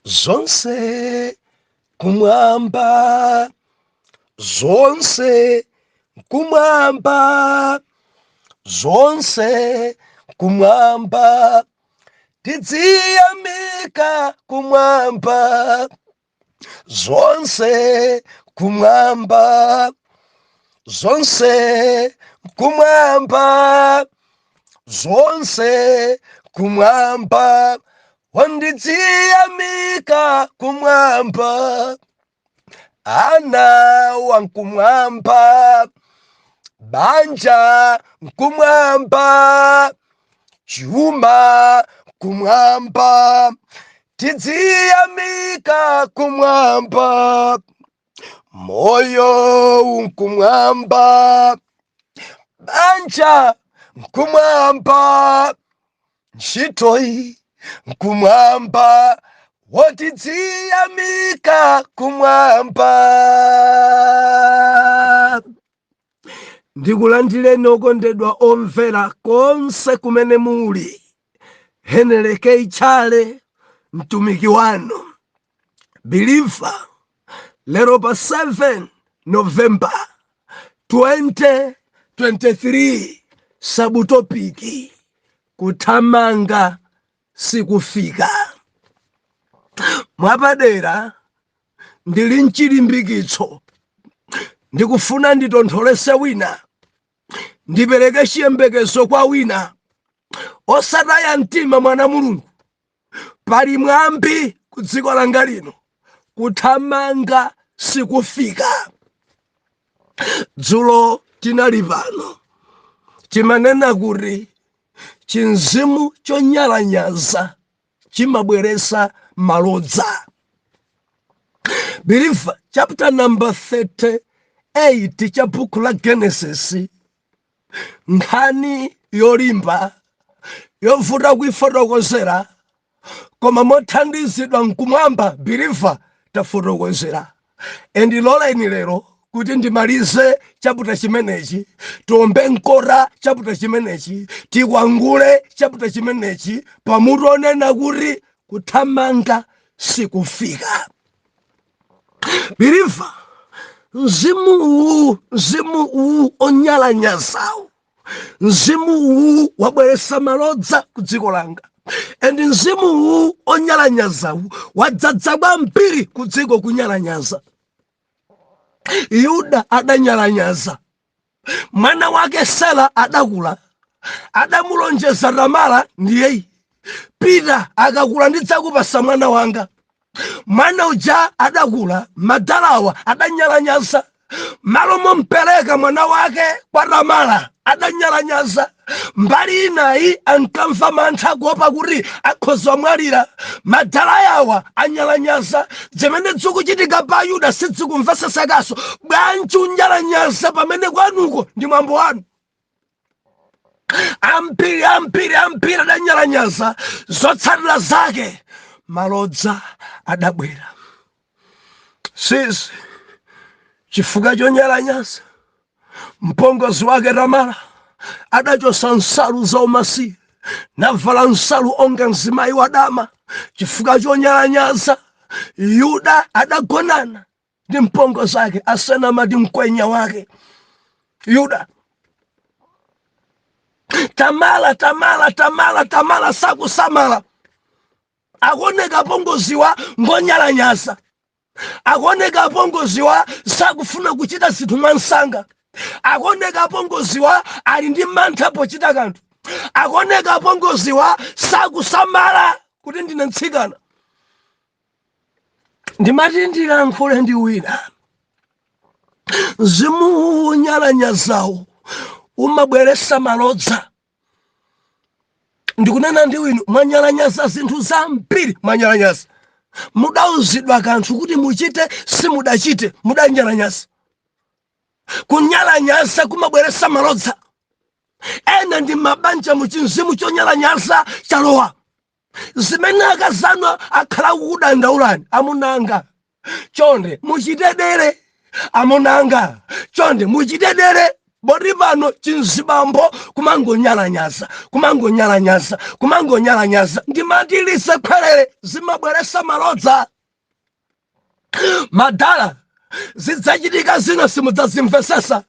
zonse kumwamba, zonse kumwamba, zonse kumwamba, tidziyamika kumwamba, zonse kumwamba, zonse kumwamba, zonse kumwamba, wandidziyamika kumwamba, ana wankumwamba, banja kumwamba, chuma kumwamba, tidziyamika kumwamba, moyo kumwamba, banja kumwamba, ntchitoyi kumwamba, wotidziyamika kumwamba. Ndikulandireni okondedwa omvera konse kumene muli. Heneleke ichale mtumiki wanu believer, lero pa 7 November 2023, sabutopiki kuthamanga sikufika. Mwapadera ndili mchilimbikitso, ndikufuna nditontholese wina, ndipereke chiyembekezo kwa wina, osataya mtima mwana Mulungu. Pali mwambi ku dziko langa lino, kuthamanga sikufika. Dzulo tinali pano timanena kuti chinzimu chonyalanyaza chimabweresa malodza. Believer, chapter number 38 cha buku la Genesis, nkhani yolimba yovuta kuifotokozera, koma mothandizidwa nkumwamba believer tafotokozera. Endiloleni lero kuti ndimalize chapter chimenechi, tiombe nkora chapter chimenechi, tikwangule chapter chimenechi, pamutu onena kuti kuthamanga sikufika. Believer, mzimu uwu onyalanyazawu, mzimu uwu wabweresa malodza ku dziko langa. And mzimu uwu onyalanyazawu wadzadza kwambiri ku dziko kunyalanyaza. Yuda adanyalanyaza, mwana wake Sela adakula, adamulonjeza Tamara ndiyeyi, Pita akakula ndidzakupasa mwana wanga. Mwana uja adakula, madalawa adanyalanyaza, malo mompereka mwana wake kwa Tamara adanyalanyaza. Mbali inayi ankamva mantha kuopa kuti akhoza mwalira, madala yawa anyalanyaza. Zimene zikuchitika pa Yuda sizikumvesesekaso. Bwanji unyalanyaza pamene kwanuko ndi mwambo wanu? Ambiri adanyalanyaza. Zotsatira zake malodza adabwera. Sisi chifukwa chonyalanyaza, mpongozi wake Tamara adachosa nsalu za umasiye, navala nsalu onga mzimayi wadama. Chifukwa chonyalanyaza, Yuda adagonana ndi mpongozi wake asenamati mkwenya wake Yuda. Tamara sakusamala, akoneka pongoziwa ngonyalanyaza, akoneka pongoziwa sakufuna kuchita zinthu mwansanga, akoneka pongoziwa ali ndi mantha pochita kanthu, akoneka pongoziwa sakusamala kuti ndine mtsikana. Ndimati ndilankhule ndi wina, mzimu unyalanyazawu umabweresa malodza. Ndikunena ndi winu, mwanyalanyaza zinthu zambiri. Mwanyalanyaza, mudauzidwa kanthu kuti muchite, simudachite, mudanyalanyaza. Kunyalanyaza kumabweresa malodza. Ena ndi mabanja muchinzimu chonyalanyaza chalowa. Zimene akazanwa akhala kudandaulani, amunanga chonde muchitedere, amunanga chonde muchitedere, bodi vano chinzibambo kumangonyalanyaza ndimatilise khwelele zimabweresa malodza madala zidzachitika zina simudzazimvesesa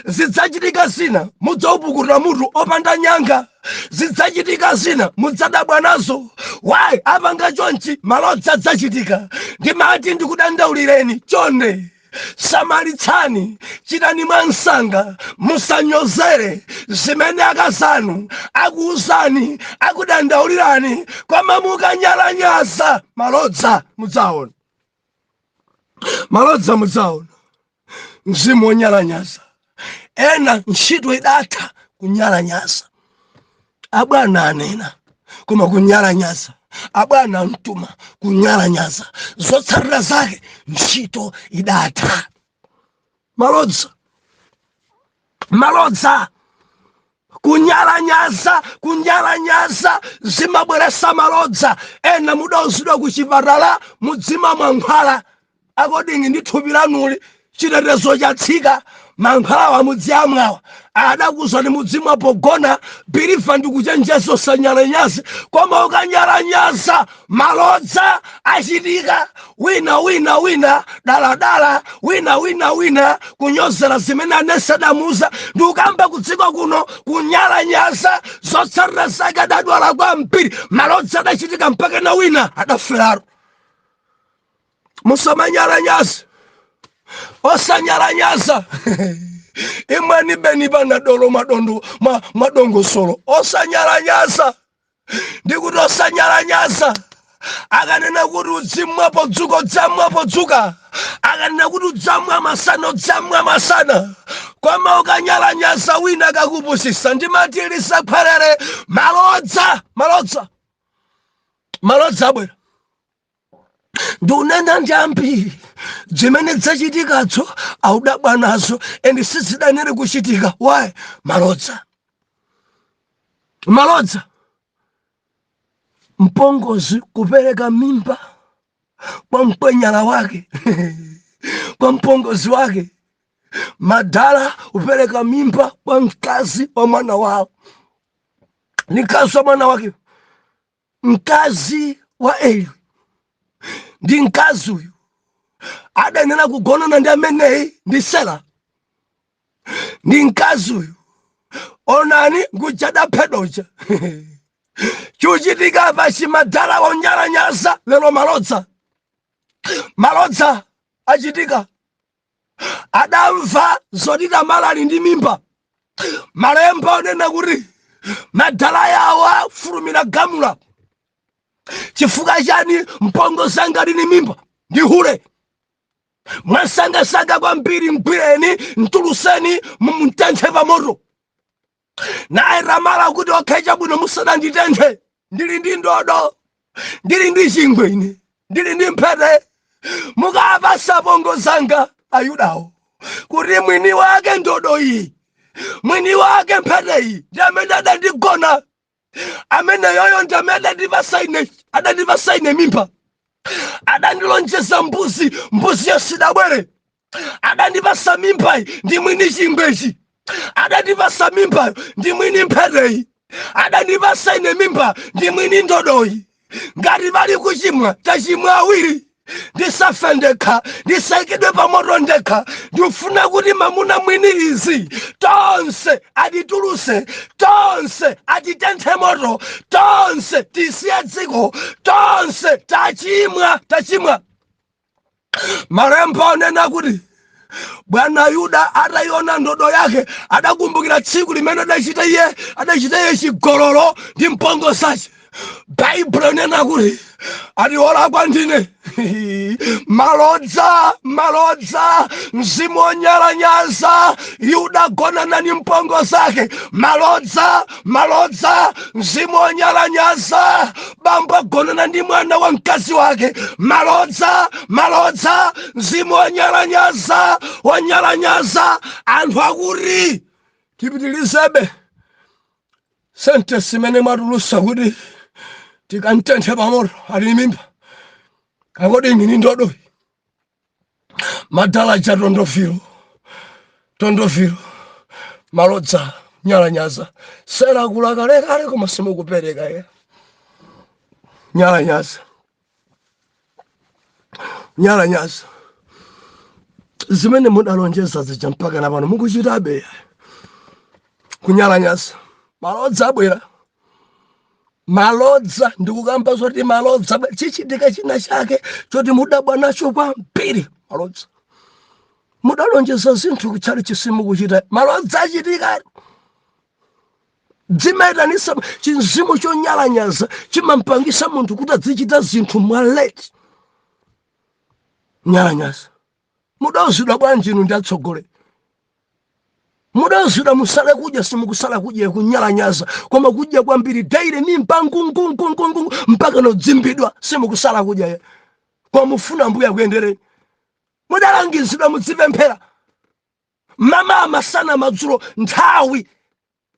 zidzachitika zina mudzaupukurira mutu opanda nyanga zidzachitika zina mudzadabwa nazo wayi apanga chonchi malodza adzachitika ndimati ndikudandaulireni chonde samalitsani chitani mwansanga musanyozere zimene akazanu akuuzani akudandaulirani koma mukanyalanyaza malodza mudzaona mzimu wonyalanyaza ena ntchito idatha kunyalanyaza abwana anena koma kunyalanyaza abwana mtuma kunyalanyaza zotsatira zake ntchito idatha malodza kunyalanyaza zimabweresa malodza ena mudauzidwa kuchipatala mudzima mankhwala akodingi ndi thupi lanuli chitetezo chatsika mankhwala wa mudziyamwawa adakuzani mudzimwa pogona biliva ndikuchenjeso sanyalanyazi koma ukanyalanyaza malodza achitika wina daladala wina kunyozera zimene anesadamuza ndi ukamba kudziko kuno kunyalanyaza zotsatira zake adadwala kwambiri malodza adachitika mpaka na wina adaferaro musamanyalanyaza osanyalanyaza imweni beni banadolo madongosolo osanyalanyaza ndikuti osanyalanyaza akanena kuti udzimwapo dzuko dzamwapo dzuka akanena kuti udzamwa masana koma ukanyalanyaza wina kakupusisa ndimatilisa khwelele malodza abwera ndunena njambiri zimene dzachitikatso audabwa nazo ende sizidanere kuchitika wayi malodza mpongozi kupereka mimba kwa mpwenyala wake kwa mpongozi wake madala upereka mimba kwa mkazi wa mwana wao ni mkazi wa mwana wake mkazi wa Eli ndi mkazi uyu adanena kugonana ndi ameneyi ndi Sela ndi mkazi uyu onani nguchadaphedocha chuchitika pachi madala onyalanyaza lero malodza achitika adamva zodita malali ndi mimba malemba onena kuti madala yawo afulumira gamula chifukwa chani mpongozi ngati ni mimba ndi hule mwasangasanga kwambiri mgwireni mtuluseni mumtenthe pamoto naye ramala kuti okhecha bwino musananditenthe ndili ndi ndodo ndili ndi chingwe ine ndili ndi mphete mukapasa pongozanga ayudawo kuti mwini wake ndodo iyi mwini wake mphete iyi ndi amene adandigona amene yoyo ndi amene adandipasaine mimba adandilonjeza mbuzi yosidabwere adandipasa mimbayi ndi mwini chingwechi adandipasa mimbayo ndi mwini mpheteyi adandipasaine mimba ndi mwini ndodoyi ngati bali kuchimwa tachimwa awiri ndisafe ndekha ndisaikidwe pamoto ndekha ndifuna kuti mamuna mwini izi tonse atituluse tonse atitenthe moto tonse tisiye dziko tonse tachimwa malemba onena kuti bwana Yuda ataiona ndodo yake adakumbukira tsiku limene adachita iye chigololo ndi mpongozi Bible nena kuti atiola kwa ndine malodza mzimu onyalanyaza Yuda gonana ni mpongo zake malodza mzimu onyalanyaza bambo gonana ndi mwana wa mkazi wake malodza mzimu onyalanyaza anthu akuti tipitilizebe sentence imene mwatulusa kuti tikantenthe pamoto ali mimba kakodi ngini ndodo madala cha tondofiro malodza nyalanyaza sera kulakale kale koma simukupereka ye nyalanyaza nyalanyaza zimene mudalonjeza zija mpaka na pano mukuchitabe kunyalanyaza malodza abwera malodza ndikukamba zoti malodza chichitika china chake choti mudabwa nacho kwambiri malodza mudalonjeza zinthu kuchali chisimu kuchita malodza achitika dzimaitanisa chinzimu chonyalanyaza chimampangisa munthu kuti azichita zinthu mwaleti nyalanyaza mudawuzidwa bwanji inu ndi atsogole mudawuzidwa musale kudya simukusala kudya kunyalanyaza koma kudya kwambiri daire mimba ngungungungungu mpaka nodzimbidwa simukusala kudya ye kwa mufuna mbuya kuyendereni mudalangizidwa mudzipemphera mama amasana madzulo nthawi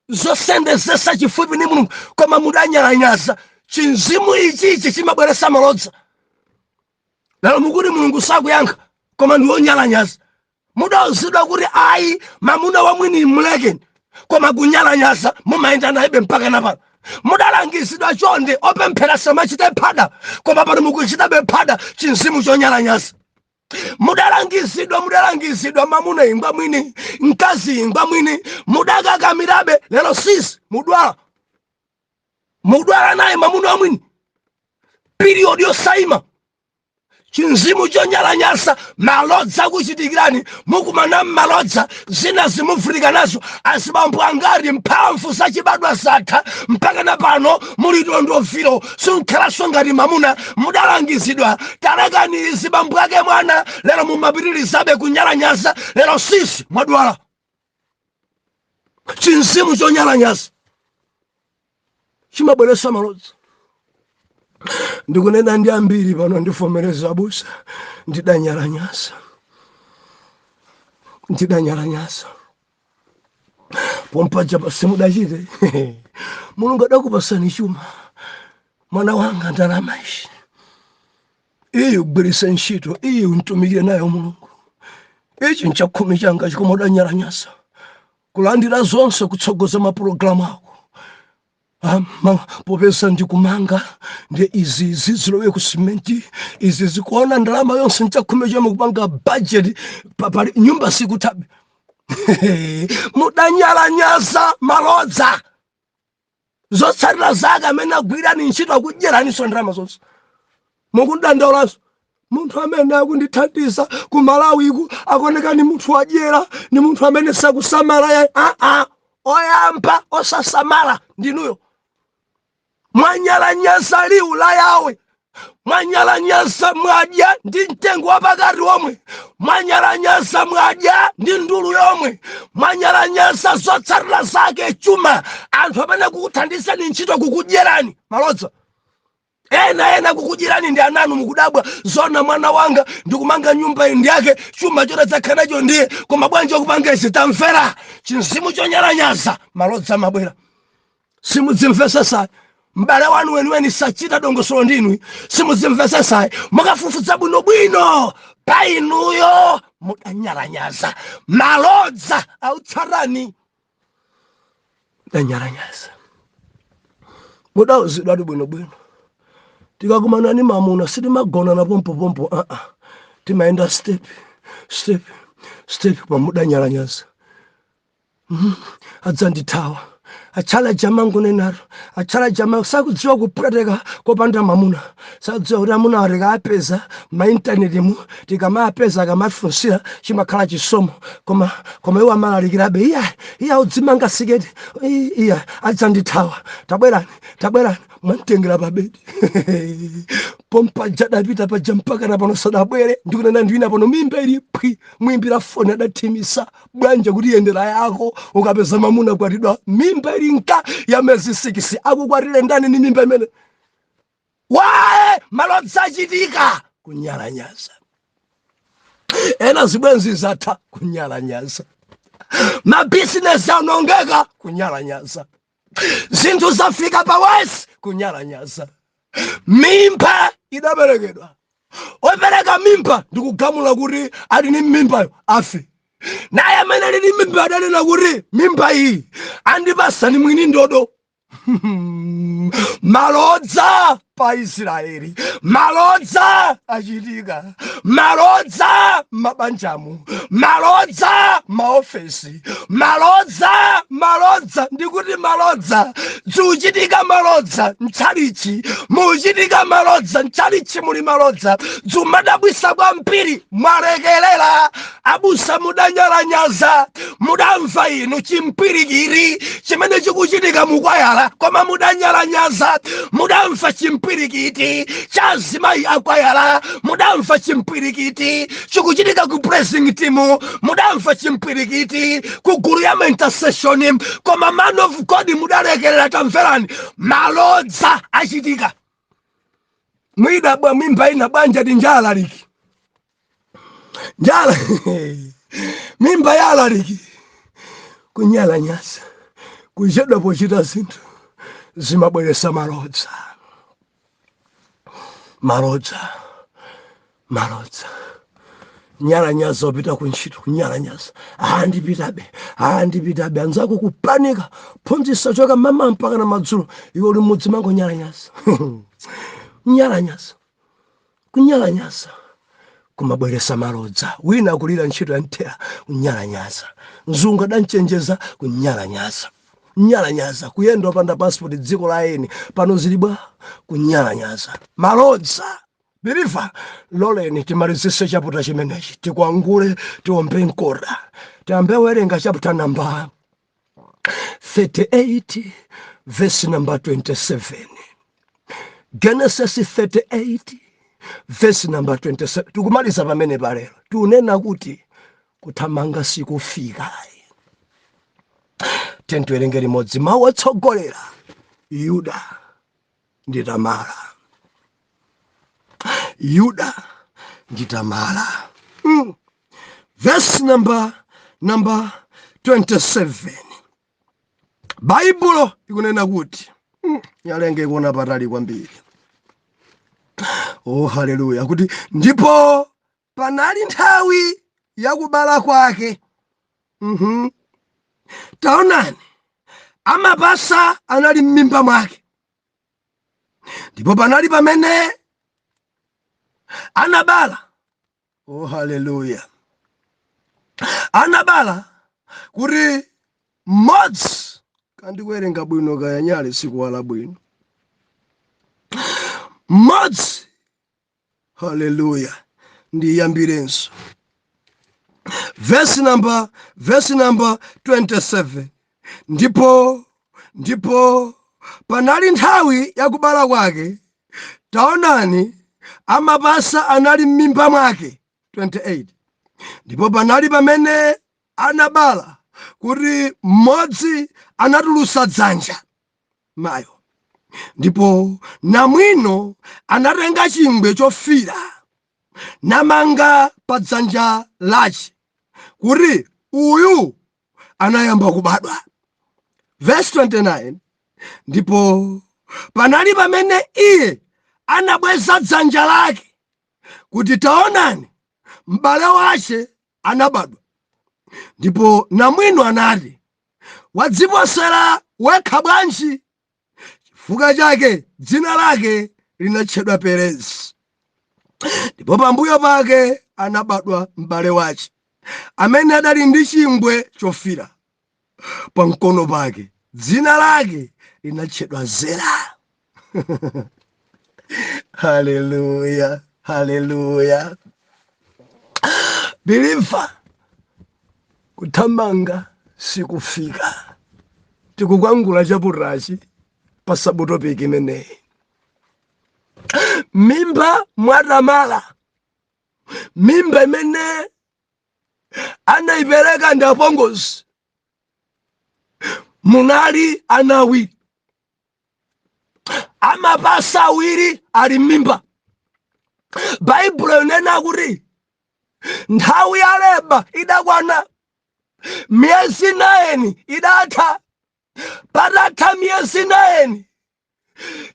zosendezesa chifupi ni mulungu koma mudanyalanyaza chinzimu ichichi chimabweresa malodza lero mukuti mulungu sakuyankha koma ndiwonyalanyaza mudawuzidwa kuti ayi mamuna wamwini mulekeni koma kunyalanyaza mumayenda naibe mpaka napano mudalangizidwa chonde opemphera samachita phada koma pano mukuchitabe phada chinzimu chonyalanyaza mudalangizidwa mamuna ingwa mwini mkazi ingwa mwini mudakakamirabe lero sisi mudwala naye mamuna wamwini period yosaima chinzimu chonyalanyaza malodza kuchitikirani mukumana malodza zina zimufurika nazo asibambo angati mphamvu zachibadwa zatha mpaka na pano muli tondofiro sunkhalanso ngati mamuna mudalangizidwa talekani izibambo ake mwana lero mumapitirizabe kunyalanyaza lero sisi mwadwala chinzimu chonyalanyaza chimabweresa malodza ndikunena ndi ambiri pano ndifomereza abusa ndidanyalanyaza pompaja pasimudachite mulungu adakupasani chuma mwana wanga ndalama ishi iyi kugwiritsa ntchito iyi untumikire nayo mulungu ichi nchakhumi changa chikoma udanyalanyaza kulandira zonse kutsogoza mapulogalamu ako popesa ndikumanga ndi izi zilowe ku simenti izi zikuona ndalama yonse nchakhumi chomwe kupanga budget pali nyumba sikutabe mudanyalanyaza malodza zotsatira zake amene agwirani ntchito akudyeraniso ndalama zonse mukundandaulaso munthu amene akundithandiza ku Malawiku akoneka ni munthu wadyera ni munthu amene sakusamala ya oyamba osasamala ndinuyo mwanyalanyaza liwu la yawe mwanyalanyaza mwadya ndi mtengo wapakati omwe mwanyalanyaza mwadya ndi ndulu yomwe mwanyalanyaza zotsatira zake chuma anthu amene kukuthandizani ntchito kukudyerani malodza ena kukudyerani ndi ananu mukudabwa zona mwana wanga ndikumanga nyumba ndi yake chuma chota dzakhanacho ndiye koma bwanji okupanga izi tamvera chinzimu chonyalanyaza malodza mabwera simudzimvesa sayi mbale wanu weniweni sachita dongosolo ndinu simudzimvesa sayi mukafufuza bwinobwino pa inuyo mudanyalanyaza malodza autsarani danyalanyaza mudawuzidwa bwinobwino tikakumana ni mamuna sitimagona na pompo timaenda step pa mudanyalanyaza adzandithawa achala jama ngunenaro achala jama sakudziwa kuprateka kopanda mamuna sakudziwa kuti amuna areka apeza ma internet mu tikamaapeza akamafunsira chimakhala chisomo koma iwo amalalikirabe iya udzimanga siketi iya adzandithawa tabwerani mwantengera pabedi pompa jadapita paja mpaka na pano sadabwere ndikunena ndiwina pano mimba ili pwi mwimbira foni adathimisa bwanja kuti yendera yako ukapeza mamuna kwatidwa mimba ili nka ya mezi 6 akukwatire ndani ni mimba imene wae malodza achitika kunyalanyaza ena zibwenzi zatha kunyalanyaza mabizinesi anongeka kunyalanyaza zinthu zafika pawesi kunyalanyaza mimba idaberekedwa opereka mimba ndikugamula kuti ali ni mimbayo afe naye amene lili mimba adanena kuti mimba iyi andipasani mwini ndodo. Malodza pa Israeli, malodza achitika, malodza mabanjamu, malodza maofesi, malodza ndikuti malodza dzuchitika, malodza mchalichi muchitika, malodza mchalichi muli malodza dzumadabwisa kwambiri. Mwalekelela abusa mudanyalanyaza, mudamva inu chimpirikiri chimene chikuchitika mukwayala, koma mudanyalanyaza. Mudamva chimpirikiti cha azimayi akwayala, mudamva chimpirikiti chikuchitika ku pressing team, mudamva chimpirikiti ku gulu ya intercession, koma man of God mudalekelela. Tamverani, malodza achitika. Mwidabwa mimba ina banja di njala liki, njala mimba yala liki kunyala nyasa kuchedwa pochita zinthu zimabweresa malodza. Nyala nyaza opita kuntchito kunyala nyaza, andipitabe anzako kupanika phunzitsa choka mama mpaka na madzulo, iwe uli mudzi mango nyala nyaza. Kunyala nyaza kumabweresa malodza. Wina kulira ntchito ya mthera kunyala nyaza, mzungu adanchenjeza kunyala nyaza. Nyala nyaza kuyenda opanda passport dziko la eni pano zilibwa kunyala nyaza. Malodza biliva loleni timalizise chaputa chimenechi, tikwangule tiombe nkora, tiyambe werenga chaputa namba 38 verse number 27. Genesis 38 verse number 27. Tukumaliza pamene palero tunena kuti kuthamanga sikufika. Tentuwerenge limodzi mawu otsogolera Yuda ndi Tamara. Yuda ndi Tamara. Verse number 27. Baibulo ikunena kuti yalenge kuona patali kwambiri. Oh haleluya, kuti ndipo panali nthawi yakubala kwake. Taonani, amapasa anali m'mimba mwake, ndipo panali pamene anabala. Oh haleluya, anabala kuti mmodzi, kandikuwerenga bwino kayanyale sikuwala bwino, mmodzi. Haleluya, ndiyambirenso. Verse number 27. Ndipo panali nthawi yakubala kwake, taonani amapasa anali m'mimba mwake. 28. Ndipo panali pamene anabala kuti mmodzi anatulusa dzanja mayo, ndipo namwino anatenga chingwe chofira namanga pa dzanja lache kuti uyu anayamba kubadwa. Verse 29. Ndipo panali pamene iye anabweza dzanja lake kuti taonani m'bale wace anabadwa, ndipo namwino anati, wadziposera wekha bwanji? Chifukwa chake dzina lake linatchedwa Perezi. Ndipo pambuyo pake anabadwa m'bale wace amene adali ndi chingwe chofira pa mkono pake, dzina lake linatchedwa Zera. Haleluya, haleluya. Biliva kuthamanga sikufika. Tikukwangula chaputachi pa sabuto piki imeneyi. Mimba mwa Tamara, mimba imene anaipereka ndi apongozi, munali ana awiri, amapasa awiri ali mimba. Baibulo inena kuti nthawi ya leba idakwana, miyezi 9 idatha. Patatha miyezi 9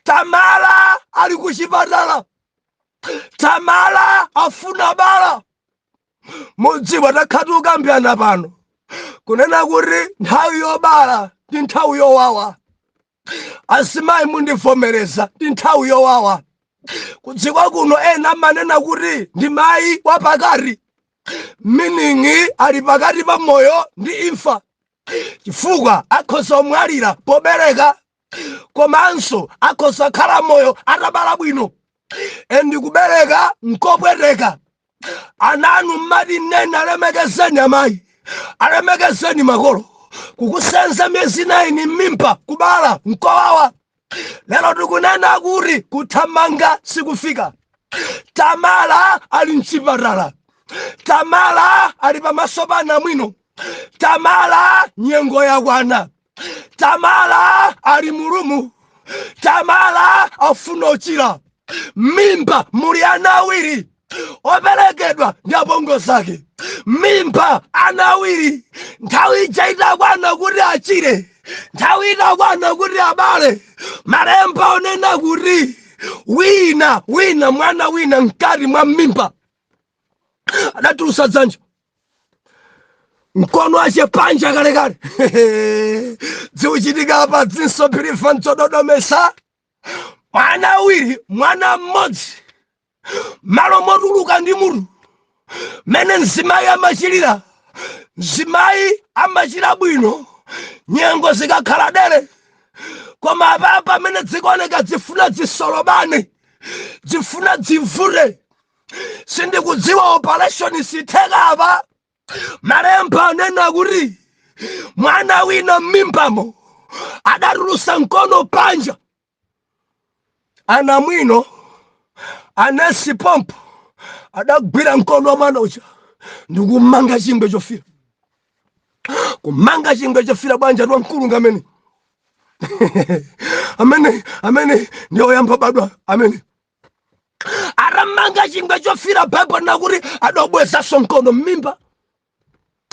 Tamara ali kuchipatala. Tamara afuna bala. mudziwa takhatuka mbiyana pano kunena kuti nthawi yobala ndi nthawi yowawa. Asimayi mundivomereza ndi nthawi yowawa. Kudziko kuno ena amanena kuti ndi mayi wapakati, meaning ali pakati pa moyo ndi imfa, chifukwa akhoza kumwalira pobereka komanso akhoza khala moyo atabala bwino endi kubereka nkopweteka. Ananu mmati nena alemekezeni amayi, alemekezeni makolo, kukusenza miyezi 9 m'mimba kubala nkowawa. Lero tikunena kuti kuthamanga sikufika. Tamala ali mchipatala, Tamala ali pamaso pa namwino, Tamala nyengo yakwana, Tamala ali mulumu, Tamala afuna uchira. Mimba muli ana awiri operekedwa ndi apongozi ake. Mimba ana awiri, nthawi ija itakwana kuti achire, nthawi itakwana kuti abale. Malemba onena kuti wina mwana wina mkati mwa mimba adatulusa dzanja, mkono ache panja kalekale. Ziuchitika apa dzinso phirifa nzododomesa. Mwana awiri, mwana mmodzi, malo motuluka ndi mutu mene mzimayi amachirira. Mzimayi amachira bwino nyengo zikakhala dere, koma apapa amene zikuoneka zifuna zisolobane, zifuna zivute. Sindikudziwa operation sitheka apa. Malemba anena kuti mwana wina m'mimbamo adatulusa mkono panja. Anamwino anesi pompo adagwira mkono wa mwana uja ndikumanga chingwe chofira. Kumanga chingwe chofira banja lwa mkulu ngamene. amene ndiyo yamba badwa amene aramanga chingwe chofira Bible nakuti adobweza sonkono m'mimba.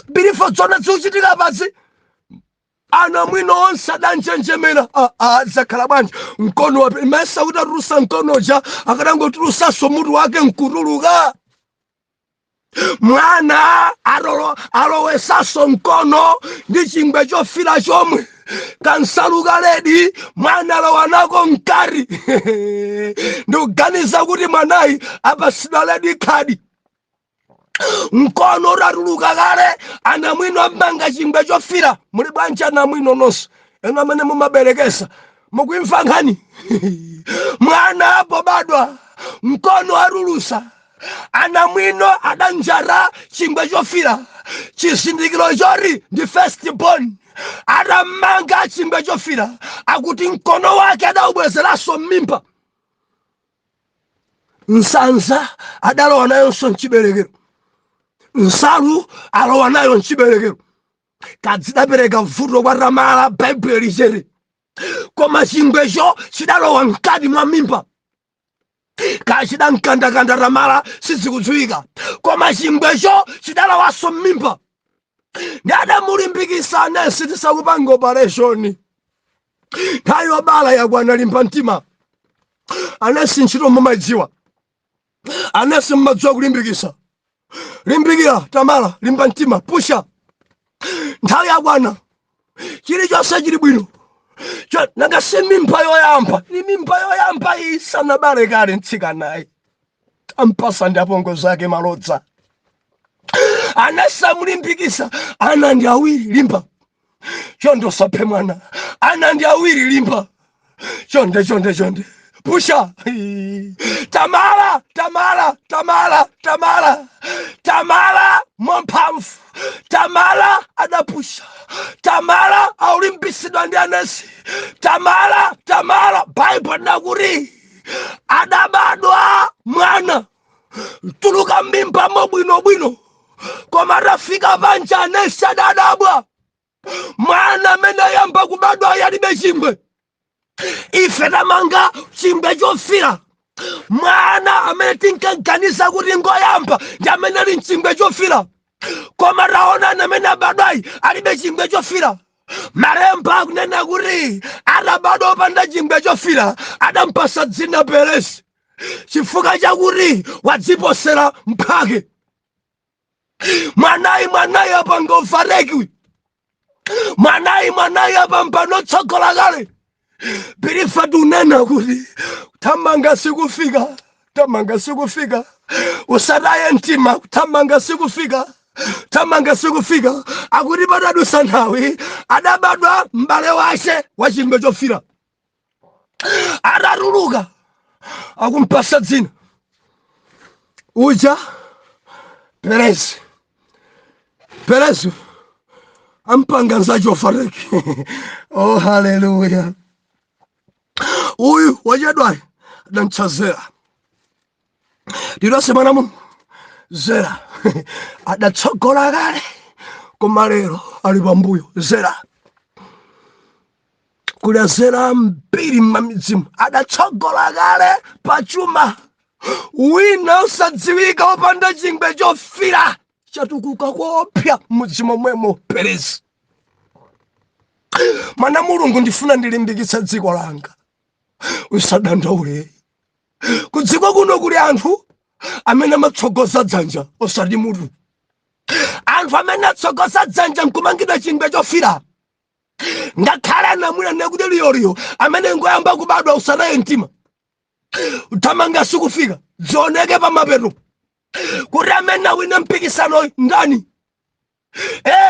Bilifo zona ziuchitika pasi. Anamwino onse adanjenjemera. Zakhala banja mkono wape imesa udarusa mkono ja akadangotulusa mutu wake nkutuluka. Mwana alowesaso mkono ndi chingwe chofira chomwe kansaluka ledi. Mwana alowanako mkari. Ndikuganiza kuti mwanayi apasidwa ledi khadi. Mkono udatuluka kale. Anamwino amanga chingwe chofira. Muli bwanji anamwino nonse ena amene mumaberekesa mukuimva nkhani. Mwana apo badwa mkono arulusa. Anamwino adanjara chingwe chofira. Chisindikiro chori ndi first born. Adamanga chingwe chofira akuti mkono wake adawubwezeraso m'mimba. Nsanza adalowa nayonso mchiberekero. Nsalu alowa nayo mchiberekero. Kadzidapereka vuto kwa Ramala Bible lichere. Koma chingwecho chidalowa mkati mwa mimba. Kachida mkandakanda Ramala sizikudziwika. Koma chingwecho chidalowaso m'mimba. Ndi adamulimbikisa anesi tisakupanga operation. Nthawi yobala yakwana limba mtima. Anesi ntchito mumadziwa. Anesi mmadziwa kulimbikisa. Limbikira Tamala, limba mtima, pusha. Nthawi yakwana chilichonse chili bwino. Nanga si mimba yoyamba. Ni mimba yoyamba isanabale kale mtsikanayi. Ampasa ndi apongozi ake malodza. Anesi amulimbikisa. Ana ndi awiri limba. Chonde usaphe mwana. Ana ndi awiri limba. Chonde. Pusha. Tamala momphamvu. Tamala adapusha. Tamala aulimbisidwa ndi anesi. Tamala Bible nakuti adabadwa mwana tuluka m'mimba bwino. Koma rafika panja anesi adadabwa. Mwana amene yamba kubadwa yalibe chingwe. Ife tamanga chingwe chofira. Mwana amene tinkaganiza kuti ngoyamba ndi amene ali mchingwe chofira. Koma taona amene abadwayi alibe chingwe chofira. Malemba akunena kuti adabadwa opanda chingwe chofira adampasa dzina Peresi chifukwa chakuti wadziposera mphake. mwanayi apa ngofareki mwanayi apa mpano tsogola kale birifa tunena kuti tamanga sikufika usadaye mtima tamanga sikufika akuti patadusa nthawi adabadwa m'bale wace wa chingwe chofira atatuluka akumpasa dzina uja Perezi ampanga nzachofareki. Oh, haleluya. Uyu wachedwayo adamtcha Zera. Ndilose mwana Mulungu Zera adatsogola kale koma lero ali pambuyo. Zera kuli Zera mbiri m'mamidzimu adatsogola kale pachuma wina usadziwika wopanda chingwe chofira chatukuka kuopsa mudzimo mwemo Perezi. Mwana Mulungu ndifuna ndilimbikitsa dziko langa usadandaule. Kudziko kuno kuli anthu amene amatsogoza dzanja osati mutu. Anthu amene atsogoza dzanja nkumangidwa chingwe chofira. Ngakhale anamwina nekuti liyoliyo amene ngoyamba kubadwa usanaye mtima uthamanga sikufika dzioneke pamapeto kuti amene awina mpikisano ndani.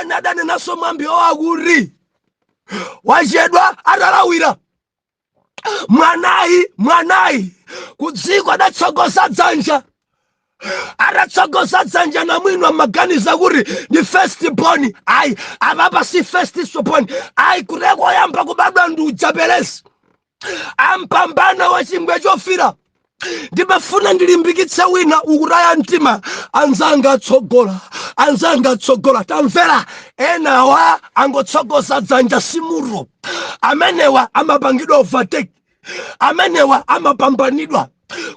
Nadane naso mwambi akuti wachedwa atalawira. Mwanayi kudziko adatsogoza dzanja. Adatsogoza dzanja namwino amaganiza kuti ndi first born. Ayi apapa si first born. Ayi kuteko oyamba kubadwa ndi uja Perezi ampambana wa chingwe chofira. Ndimafuna ndilimbikitse wina ukutaya mtima anzanga atsogola tamvera. Enawa angotsogoza dzanja simuro. Amenewa amapangidwa overtake. Amenewa amapambanidwa.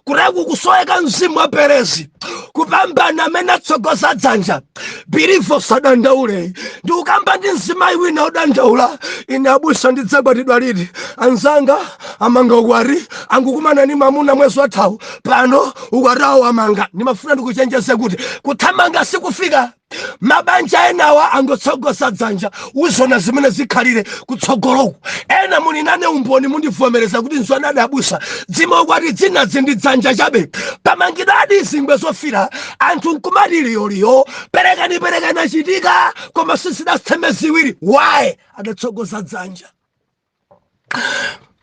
Kureku kusoeka mzimu wa Perezi kupambana amene atsogoza dzanja. Birivo sadandaule. Ndi ukamba ndi mzimayi wina udandaula. Ine abusa ndidzabatidwa liti anzanga amanga ukwati angukumana ni mamuna mwezi wathawu pano ukwatawo amanga. Ndimafuna ndikuchenjeze kuti kuthamanga sikufika. Mabanja enawa angotsogoza dzanja uzona zimene zikhalire kutsogoloku. Ena muli nane umboni mundivomereza kuti nzwanade abusa dzimo ukwati dzinadzi ndi dzanja chabe pamangidadi zingwe zofira anthu nkumati liyoliyo perekani achitika koma sisidasitheme ziwiri. Why? Adatsogoza dzanja.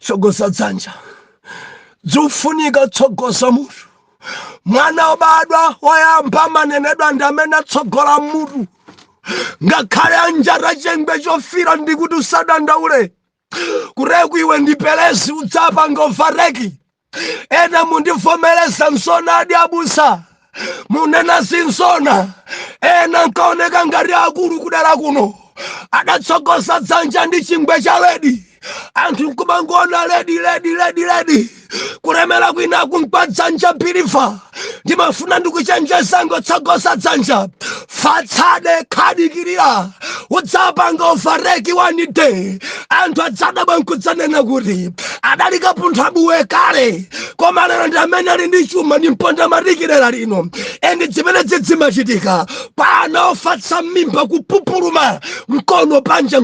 Tsogoza dzanja dziufunika tsogoza mutu. Mwana obadwa wayamba manenedwa ndi amene atsogola mutu. Ngakhale anjata chingwe chofira ndikuti usadandaule. Kureku iwe ndi Perezi udzapanga overtake. Ena mundivomereza nsonadi abusa munena zinsona. Ena nkaoneka ngati akulu kudera kuno adatsogoza dzanja ndi chingwe cha ledi. Anthu nkumangona ledi kulemera kwina kumpa dzanja Biriva. Ndimafuna ndikuchenjeza ngotsogoza dzanja fatsade khadikirira udzapanga overtake one day. Anthu adzadabwa nkudzanena kuti adalika punthabuwe kale koma lero ndi amene ali ndi chuma ndi mponda matikirera lino. Endi zimene zimachitika pano ofatsa mimba kupupuluma mkono panja.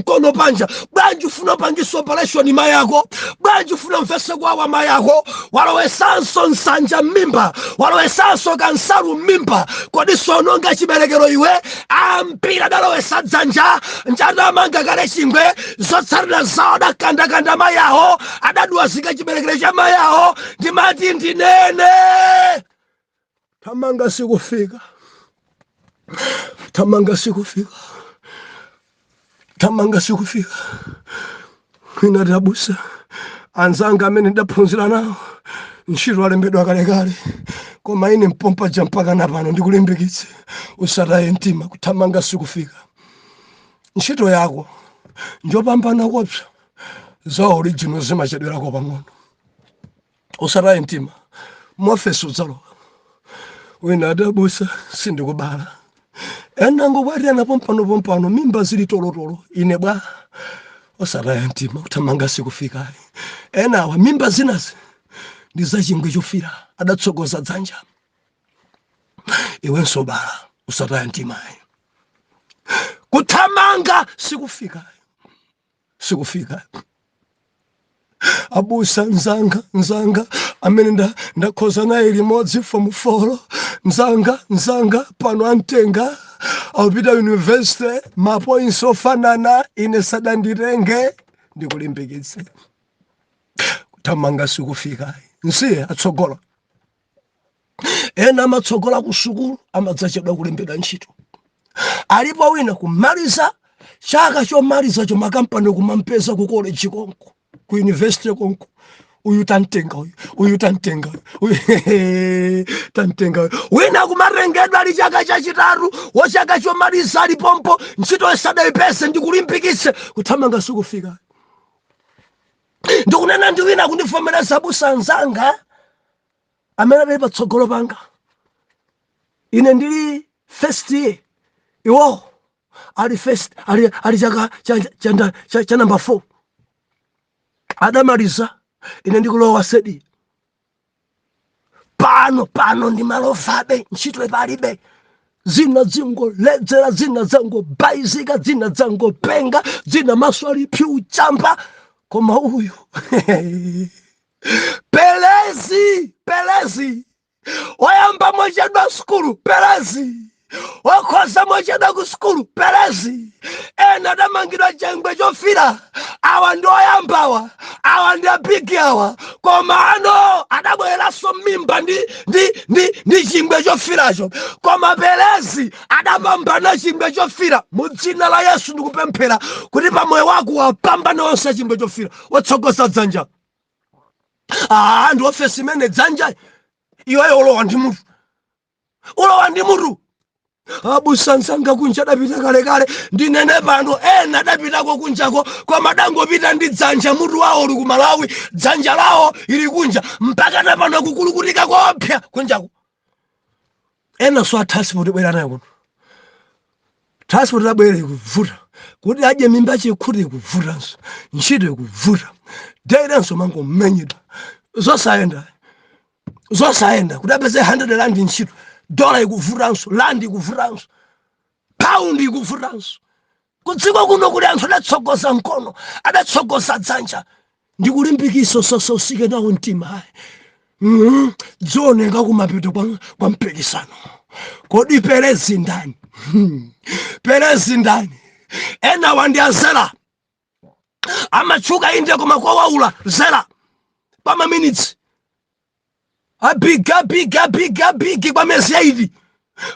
Bwanji ufuna upangisa operation mayako. Bwanji ufuna mfese kwawa mayako. Walowesanso nsanja mimba. Walowesanso kansalu mimba. Kodi sononga chiberekero iwe ampira dalowesa dzanja njadamanga kale chingwe zotsatira zawo adakandakanda mayaho adaduwazika chiberekero cha mayaho. Ndimati ndinene thamanga sikufika. Inati abusa anzanga amene ndaphunzira nawo ntchito alembedwa kalekale koma ine mpompa mpaka napano ndikulimbikitse usataye mtima. Kuthamanga sikufika. Ntchito yako njopambana kopsa za original zimachedwerako pang'ono. Usataye mtima. Muofesi udzalowa. Wina ati abusa sindikubala. Ena ngokwati anapompano mimba zili tolotolo. Ine bwa usataye mtima. Kuthamanga sikufika. Enawa mimba zinazi ndi za chingwe chofira adatsogoza dzanja. Iwe nsobala usataya mtima. Kuthamanga sikufika. Abusa nzanga amene ndakhoza naye limodzi form 4 nzanga pano antenga akupita university mapoints ofanana ine sadandirenge ndikulimbikitse. Kuthamanga sikufika. Nsiye atsogola ena amatsogola ku sukulu amadzachedwa kulembedwa ntchito. Alipo wina kumaliza chaka chomaliza makampani kumampeza ku college konko ku university konko uyu tantenga wina kumarengedwa ali chaka chachitatu wachaka chomaliza ali pompo ntchito sadayipese ndikulimbikitse. Kuthamanga sikufika. Ndikunena ndi wina kundivomereza abusa nzanga amene ali patsogolo panga. Ine ndili first year, iwo ali first ali chaka cha number 4 adamaliza ine ndikulowa sedi. Pano ndi malovabe ntchito ipalibe. Zina zingo ledzera, zina zango baizika, zina zango penga, zina maso ali pyu champa. Koma uyu Pelezi wayamba mochedwa skulu Pelezi wakhoza mochedwa ku skulu Pelezi ena adamangidwa chengwe chofira. Awa ndi oyambawa, awa ndi abigi awa, koma ano adabweranso mimba ndi chingwe chofiracho. Koma Pelezi adapambana chingwe chofira. Mu dzina la Yesu ndikupemphera kuti pamoyo wako wapambane onse chingwe chofira. Watsogoza dzanja. Ndi ofesi imene dzanja iweyo ulowa ndi mutu. Abusa nzanga kunja adapita kalekale ndinene pano ena adapitako kunjako koma dangopita ndi dzanja mutu wawo uli ku Malawi dzanja lawo ili kunja mpaka napano kukulukutika kopya kunjako. Ena so transport bwera nayo kuno. Transport abwera ikuvuta kuti adye mimba chikhuti ikuvutanso ntchito ikuvuta dairanso mango mmenyedwa zosayenda kuti apeze 100 rand ntchito. Dola ikuvutanso, land ikuvutanso, pound ikuvutanso. Kudziko kuno kuli anthu adatsogoza mkono, adatsogoza dzanja. Ndikulimbikitsa sososike nawo mtima. Dzioneka kumapeto kwa mpikisano. Kodi Pelezi ndani? Pelezi ndani? Ena wandiazela amachuka inde koma kwa waula zela pama minutes. Big kwa mezi hivi.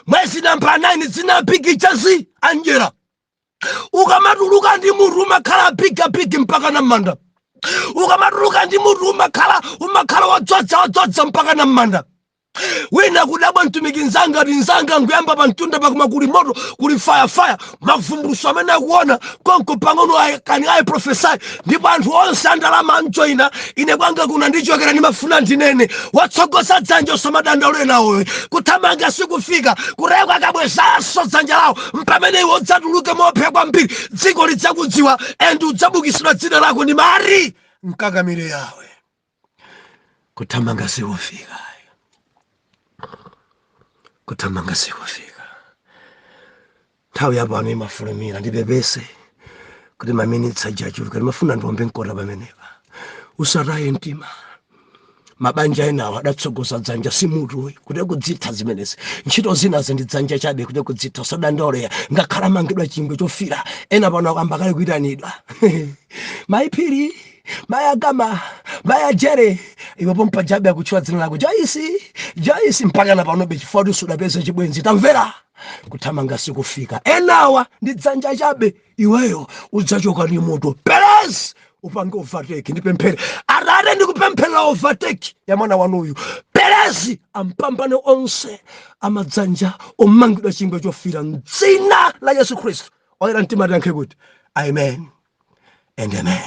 Mwezi namba 9 zina big chazi anjera. Ukamatuluka ndi muruma kala big mpaka na manda. Ukamatuluka ndi muruma kala umakala wadzodza mpaka na manda. Wina kudabwa mtumiki nzanga nguyamba pantunda pakuma kuli moto kuli fire mavumburuso amene akuona konko pang'ono kani ayi profesai ndipo anthu onse andalama anjoina ine kwanga kuna ndichokera ndimafuna ndinene watsogoza dzanja osamadandaule nawo. Kuthamanga sikufika kurekwa kabwezaso dzanja lawo mpamene iwo udzatuluke mopya kwambiri dziko lidzakudziwa and udzabukisidwa dzina lako ndi mari mkakamire yawe. Kuthamanga sikufika. Kuthamanga sikufika. Nthawi yapano imafulumira ndipepese kuti maminitsi ajachuka ndimafuna ndiombe nkota pamenepa. Usataye mtima. Mabanja enawo adatsogoza dzanja simutu kuti kudzitha zimenezi. Ntchito zinazo ndi dzanja chabe kuti kudzitha usadandaule ngakhala mangidwa chingwe chofira ena pano akamba kale kuyitanidwa. Mayiphiri mayagama mayajere iwe pompa jabe akuchwa dzina lako Joyce mpaka na pano bechifodi sudapeza chibwenzi tamvera. Kuthamanga sikufika. Enawa ndi dzanja chabe iweyo udzachoka ni moto. Pelezi upange overtake ndipemphere arare ndikupemphera overtake ya mwana wanuyu. Pelezi ampambane onse amadzanja omangidwa chingwe chofira m'dzina la Yesu Kristu. Oyera mtima tiyankhe kuti amen and amen.